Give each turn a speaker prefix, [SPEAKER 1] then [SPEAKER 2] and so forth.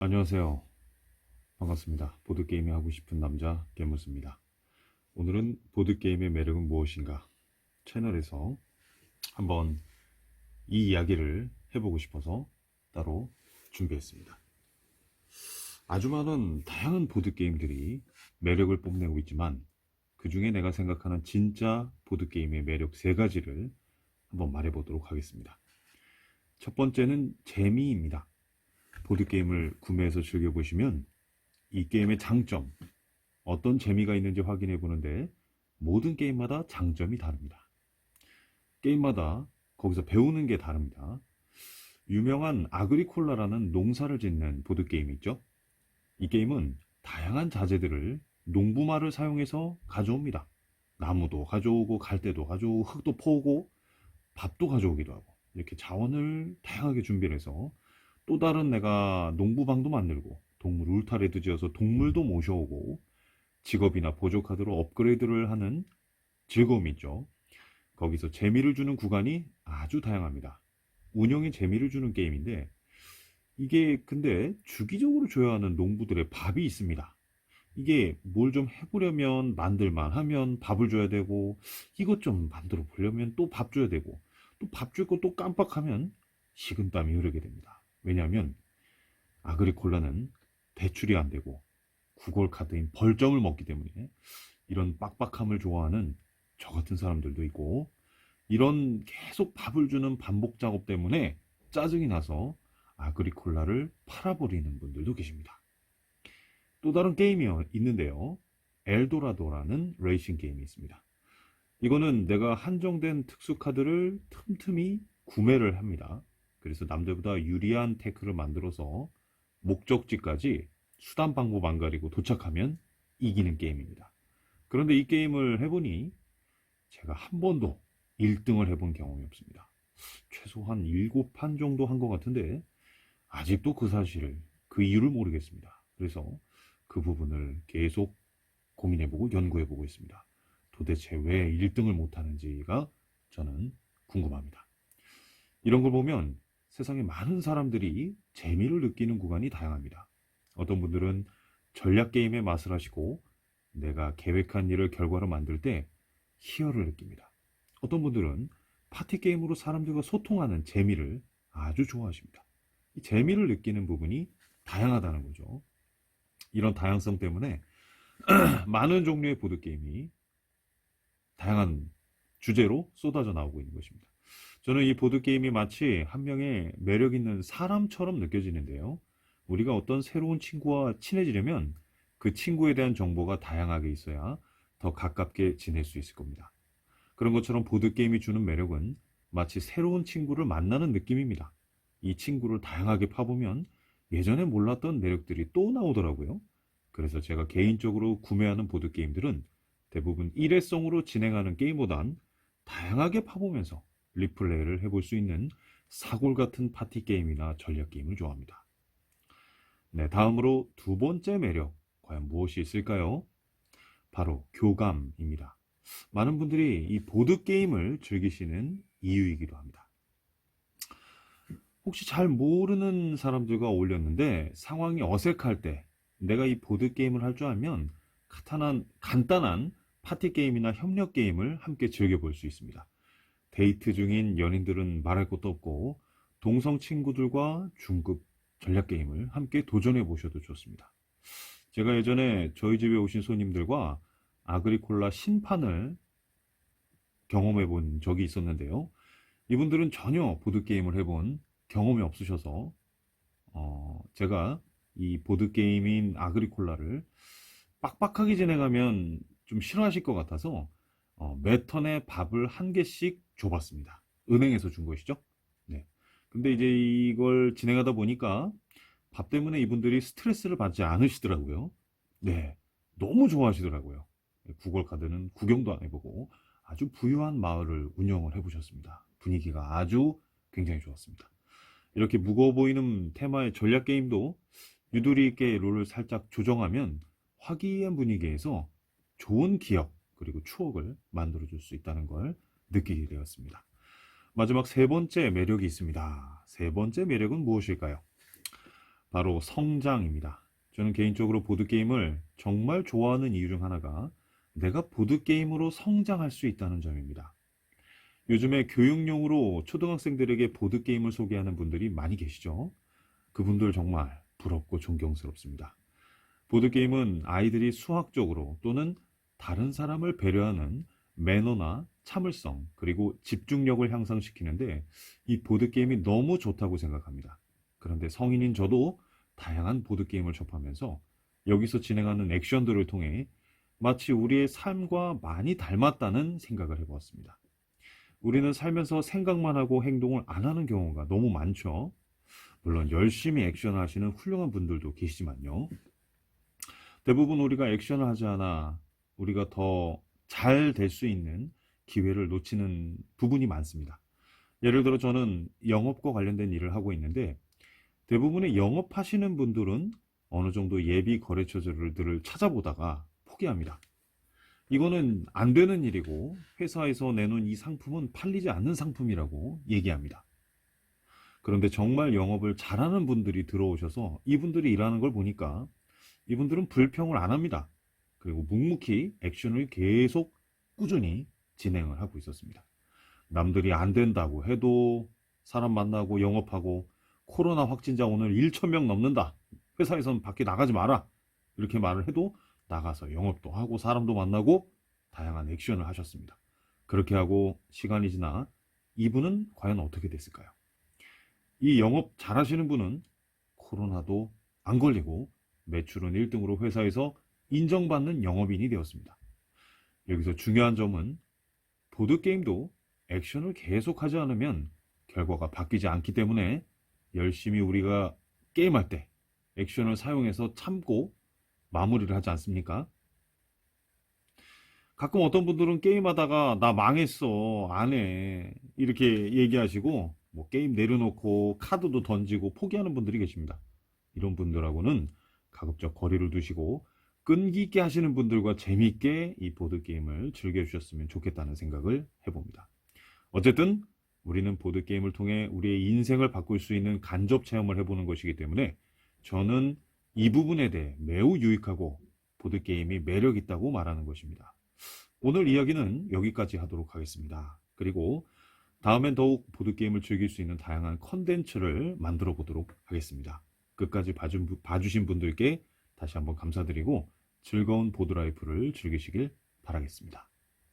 [SPEAKER 1] 안녕하세요. 반갑습니다. 보드게임이 하고 싶은 남자 게임머스입니다. 오늘은 보드게임의 매력은 무엇인가 채널에서 한번 이 이야기를 해보고 싶어서 따로 준비했습니다. 아주 많은 다양한 보드게임들이 매력을 뽐내고 있지만 그 중에 내가 생각하는 진짜 보드게임의 매력 세 가지를 한번 말해보도록 하겠습니다. 첫 번째는 재미입니다. 보드게임을 구매해서 즐겨보시면 이 게임의 장점, 어떤 재미가 있는지 확인해 보는데 모든 게임마다 장점이 다릅니다. 게임마다 거기서 배우는 게 다릅니다. 유명한 아그리콜라라는 농사를 짓는 보드게임이 있죠. 이 게임은 다양한 자재들을 농부말을 사용해서 가져옵니다. 나무도 가져오고 갈대도 가져오고 흙도 퍼오고 밥도 가져오기도 하고 이렇게 자원을 다양하게 준비를 해서 또 다른 내가 농부방도 만들고 동물 울타리도 지어서 동물도 모셔오고 직업이나 보조 카드로 업그레이드를 하는 즐거움이 있죠. 거기서 재미를 주는 구간이 아주 다양합니다. 운영에 재미를 주는 게임인데 이게 근데 주기적으로 줘야 하는 농부들의 밥이 있습니다. 이게 뭘 좀 해보려면 만들만 하면 밥을 줘야 되고 이것 좀 만들어 보려면 또 밥 줘야 되고 또 밥 줄 거 또 깜빡하면 식은땀이 흐르게 됩니다. 왜냐하면 아그리콜라는 대출이 안 되고 구걸 카드인 벌점을 먹기 때문에 이런 빡빡함을 좋아하는 저 같은 사람들도 있고 이런 계속 밥을 주는 반복 작업 때문에 짜증이 나서 아그리콜라를 팔아버리는 분들도 계십니다. 또 다른 게임이 있는데요. 엘도라도라는 레이싱 게임이 있습니다. 이거는 내가 한정된 특수 카드를 틈틈이 구매를 합니다. 그래서 남들보다 유리한 테크를 만들어서 목적지까지 수단 방법 안 가리고 도착하면 이기는 게임입니다. 그런데 이 게임을 해보니 제가 한 번도 1등을 해본 경험이 없습니다. 최소한 7판 정도 한 것 같은데 아직도 그 사실을, 그 이유를 모르겠습니다. 그래서 그 부분을 계속 고민해보고 연구해보고 있습니다. 도대체 왜 1등을 못하는지가 저는 궁금합니다. 이런 걸 보면 세상에 많은 사람들이 재미를 느끼는 구간이 다양합니다. 어떤 분들은 전략 게임의 맛을 하시고 내가 계획한 일을 결과로 만들 때 희열을 느낍니다. 어떤 분들은 파티 게임으로 사람들과 소통하는 재미를 아주 좋아하십니다. 이 재미를 느끼는 부분이 다양하다는 거죠. 이런 다양성 때문에 많은 종류의 보드게임이 다양한 주제로 쏟아져 나오고 있는 것입니다. 저는 이 보드게임이 마치 한 명의 매력 있는 사람처럼 느껴지는데요. 우리가 어떤 새로운 친구와 친해지려면 그 친구에 대한 정보가 다양하게 있어야 더 가깝게 지낼 수 있을 겁니다. 그런 것처럼 보드게임이 주는 매력은 마치 새로운 친구를 만나는 느낌입니다. 이 친구를 다양하게 파보면 예전에 몰랐던 매력들이 또 나오더라고요. 그래서 제가 개인적으로 구매하는 보드게임들은 대부분 일회성으로 진행하는 게임보단 다양하게 파보면서 리플레이를 해볼 수 있는 사골 같은 파티 게임이나 전략 게임을 좋아합니다. 네, 다음으로 두 번째 매력, 과연 무엇이 있을까요? 바로 교감입니다. 많은 분들이 이 보드게임을 즐기시는 이유이기도 합니다. 혹시 잘 모르는 사람들과 어울렸는데 상황이 어색할 때 내가 이 보드게임을 할 줄 알면 간단한 파티 게임이나 협력 게임을 함께 즐겨볼 수 있습니다. 데이트 중인 연인들은 말할 것도 없고 동성 친구들과 중급 전략 게임을 함께 도전해 보셔도 좋습니다. 제가 예전에 저희 집에 오신 손님들과 아그리콜라 신판을 경험해 본 적이 있었는데요. 이분들은 전혀 보드게임을 해본 경험이 없으셔서 제가 이 보드게임인 아그리콜라를 빡빡하게 진행하면 좀 싫어하실 것 같아서 매 턴에 밥을 한 개씩 줘봤습니다. 은행에서 준 것이죠. 네. 근데 이제 이걸 진행하다 보니까 밥 때문에 이분들이 스트레스를 받지 않으시더라고요. 네. 너무 좋아하시더라고요. 구글 카드는 구경도 안 해보고 아주 부유한 마을을 운영을 해보셨습니다. 분위기가 아주 굉장히 좋았습니다. 이렇게 무거워 보이는 테마의 전략 게임도 유도리 있게 롤을 살짝 조정하면 화기애애한 분위기에서 좋은 기억 그리고 추억을 만들어줄 수 있다는 걸 느끼게 되었습니다. 마지막 세 번째 매력이 있습니다. 세 번째 매력은 무엇일까요? 바로 성장입니다. 저는 개인적으로 보드게임을 정말 좋아하는 이유 중 하나가 내가 보드게임으로 성장할 수 있다는 점입니다. 요즘에 교육용으로 초등학생들에게 보드게임을 소개하는 분들이 많이 계시죠? 그분들 정말 부럽고 존경스럽습니다. 보드게임은 아이들이 수학적으로 또는 다른 사람을 배려하는 매너나 참을성, 그리고 집중력을 향상시키는데 이 보드게임이 너무 좋다고 생각합니다. 그런데 성인인 저도 다양한 보드게임을 접하면서 여기서 진행하는 액션들을 통해 마치 우리의 삶과 많이 닮았다는 생각을 해보았습니다. 우리는 살면서 생각만 하고 행동을 안 하는 경우가 너무 많죠. 물론 열심히 액션을 하시는 훌륭한 분들도 계시지만요. 대부분 우리가 액션을 하지 않아 우리가 더 잘 될 수 있는 기회를 놓치는 부분이 많습니다. 예를 들어 저는 영업과 관련된 일을 하고 있는데 대부분의 영업하시는 분들은 어느 정도 예비 거래처들을 찾아보다가 포기합니다. 이거는 안 되는 일이고 회사에서 내놓은 이 상품은 팔리지 않는 상품이라고 얘기합니다. 그런데 정말 영업을 잘하는 분들이 들어오셔서 이분들이 일하는 걸 보니까 이분들은 불평을 안 합니다. 그리고 묵묵히 액션을 계속 꾸준히 진행을 하고 있었습니다. 남들이 안 된다고 해도 사람 만나고 영업하고 코로나 확진자 오늘 1,000명 넘는다. 회사에서는 밖에 나가지 마라. 이렇게 말을 해도 나가서 영업도 하고 사람도 만나고 다양한 액션을 하셨습니다. 그렇게 하고 시간이 지나 이분은 과연 어떻게 됐을까요? 이 영업 잘하시는 분은 코로나도 안 걸리고 매출은 1등으로 회사에서 인정받는 영업인이 되었습니다. 여기서 중요한 점은 보드게임도 액션을 계속하지 않으면 결과가 바뀌지 않기 때문에 열심히 우리가 게임할 때 액션을 사용해서 참고 마무리를 하지 않습니까? 가끔 어떤 분들은 게임하다가 나 망했어 안 해 이렇게 얘기하시고 뭐 게임 내려놓고 카드도 던지고 포기하는 분들이 계십니다. 이런 분들하고는 가급적 거리를 두시고 끈기 있게 하시는 분들과 재미있게 이 보드게임을 즐겨주셨으면 좋겠다는 생각을 해봅니다. 어쨌든 우리는 보드게임을 통해 우리의 인생을 바꿀 수 있는 간접 체험을 해보는 것이기 때문에 저는 이 부분에 대해 매우 유익하고 보드게임이 매력 있다고 말하는 것입니다. 오늘 이야기는 여기까지 하도록 하겠습니다. 그리고 다음엔 더욱 보드게임을 즐길 수 있는 다양한 컨텐츠를 만들어 보도록 하겠습니다. 끝까지 봐주신 분들께 다시 한번 감사드리고 즐거운 보드라이프를 즐기시길 바라겠습니다.